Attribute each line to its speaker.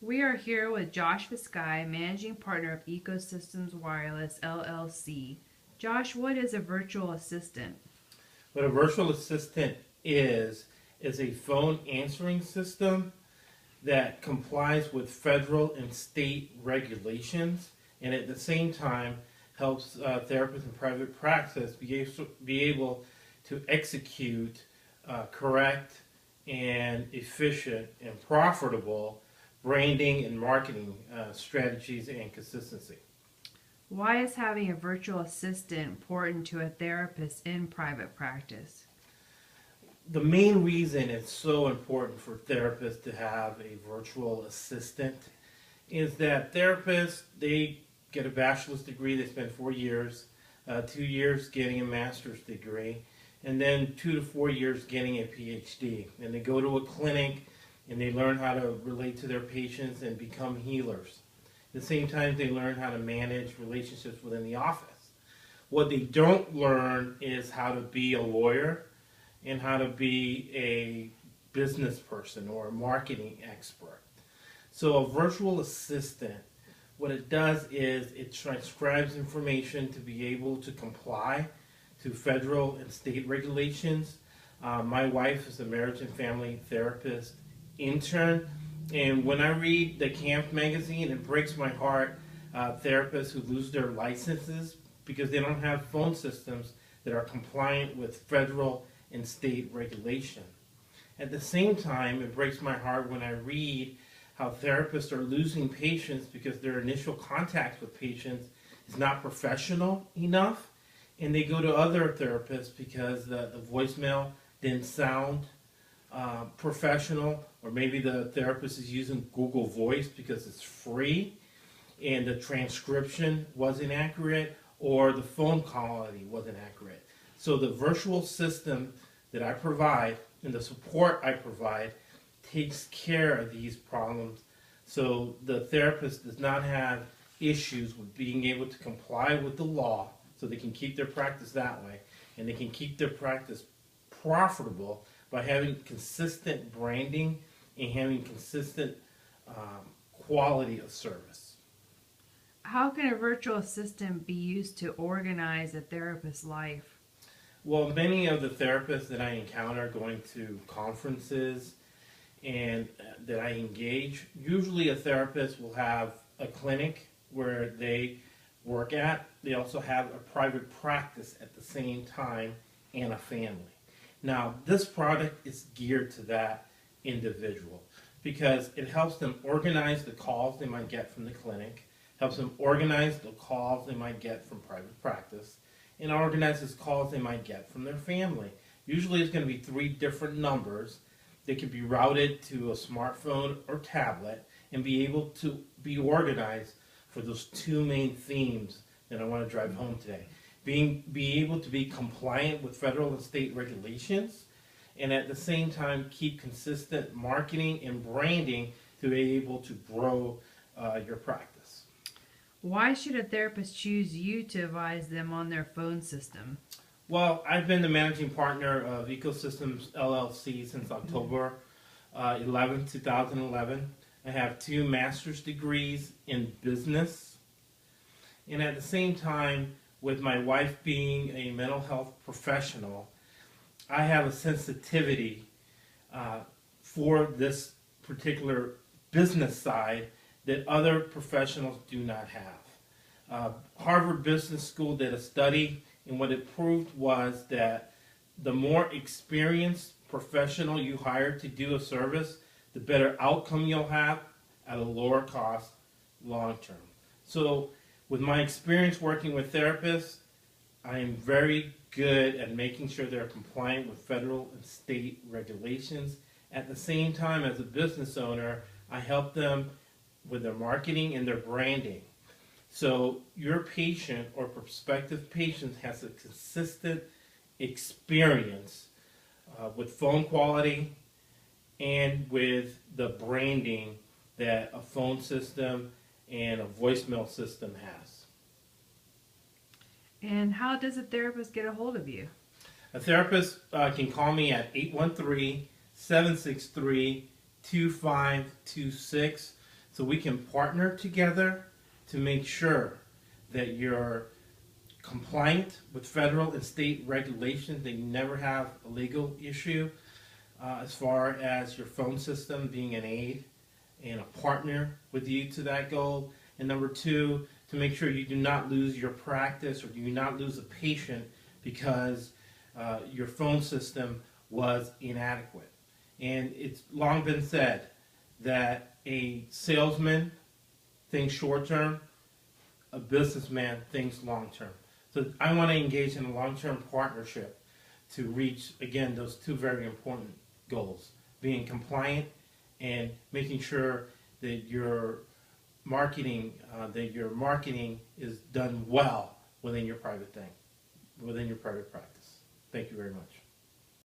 Speaker 1: We are here with Josh Viscai, Managing Partner of Ecosystems Wireless LLC. Josh, what is a virtual assistant?
Speaker 2: What a virtual assistant is a phone answering system that complies with federal and state regulations, and at the same time helps therapists in private practice be able to execute correct and efficient and profitable branding and marketing strategies and consistency.
Speaker 1: Why is having a virtual assistant important to a therapist in private practice?
Speaker 2: The main reason it's so important for therapists to have a virtual assistant is that therapists, they get a bachelor's degree, they spend 4 years, 2 years getting a master's degree, and then 2 to 4 years getting a PhD. And they go to a clinic and they learn how to relate to their patients and become healers. At the same time, they learn how to manage relationships within the office. What they don't learn is how to be a lawyer and how to be a business person or a marketing expert. So a virtual assistant, what it does is it transcribes information to be able to comply to federal and state regulations. My wife is a marriage and family therapist intern, and when I read the Camp magazine, it breaks my heart. Therapists who lose their licenses because they don't have phone systems that are compliant with federal and state regulation. At the same time, it breaks my heart when I read how therapists are losing patients because their initial contact with patients is not professional enough, and they go to other therapists because the voicemail didn't sound professional, or maybe the therapist is using Google Voice because it's free and the transcription wasn't accurate or the phone quality wasn't accurate. So the virtual system that I provide and the support I provide takes care of these problems, so the therapist does not have issues with being able to comply with the law, so they can keep their practice that way, and they can keep their practice profitable by having consistent branding and having consistent quality of service.
Speaker 1: How can a virtual assistant be used to organize a therapist's life?
Speaker 2: Well, many of the therapists that I encounter going to conferences and that I engage, usually a therapist will have a clinic where they work at. They also have a private practice at the same time and a family. Now, this product is geared to that individual because it helps them organize the calls they might get from the clinic, helps them organize the calls they might get from private practice, and organizes calls they might get from their family. Usually it's going to be 3 different numbers that can be routed to a smartphone or tablet and be able to be organized for those 2 main themes that I want to drive home today. Be able to be compliant with federal and state regulations, and at the same time keep consistent marketing and branding to be able to grow your practice.
Speaker 1: Why should a therapist choose you to advise them on their phone system?
Speaker 2: Well, I've been the managing partner of Ecosystems LLC since October 11, 2011. I have 2 master's degrees in business, and at the same time, with my wife being a mental health professional, I have a sensitivity for this particular business side that other professionals do not have. Harvard Business School did a study, and what it proved was that the more experienced professional you hire to do a service, the better outcome you'll have at a lower cost long term. So with my experience working with therapists, I am very good at making sure they're compliant with federal and state regulations. At the same time, as a business owner, I help them with their marketing and their branding. So your patient or prospective patient has a consistent experience with phone quality and with the branding that a phone system and a voicemail system has.
Speaker 1: And how does a therapist get a hold of you?
Speaker 2: A therapist can call me at 813-763-2526. so we can partner together to make sure that you're compliant with federal and state regulations, that you never have a legal issue as far as your phone system being an aid and a partner with you to that goal. And number two, to make sure you do not lose your practice or you do not lose a patient because your phone system was inadequate. And it's long been said that a salesman thinks short term, a businessman thinks long term. So I want to engage in a long-term partnership to reach, again, those two very important goals: being compliant and making sure that your marketing is done well within your private practice. Thank you very much.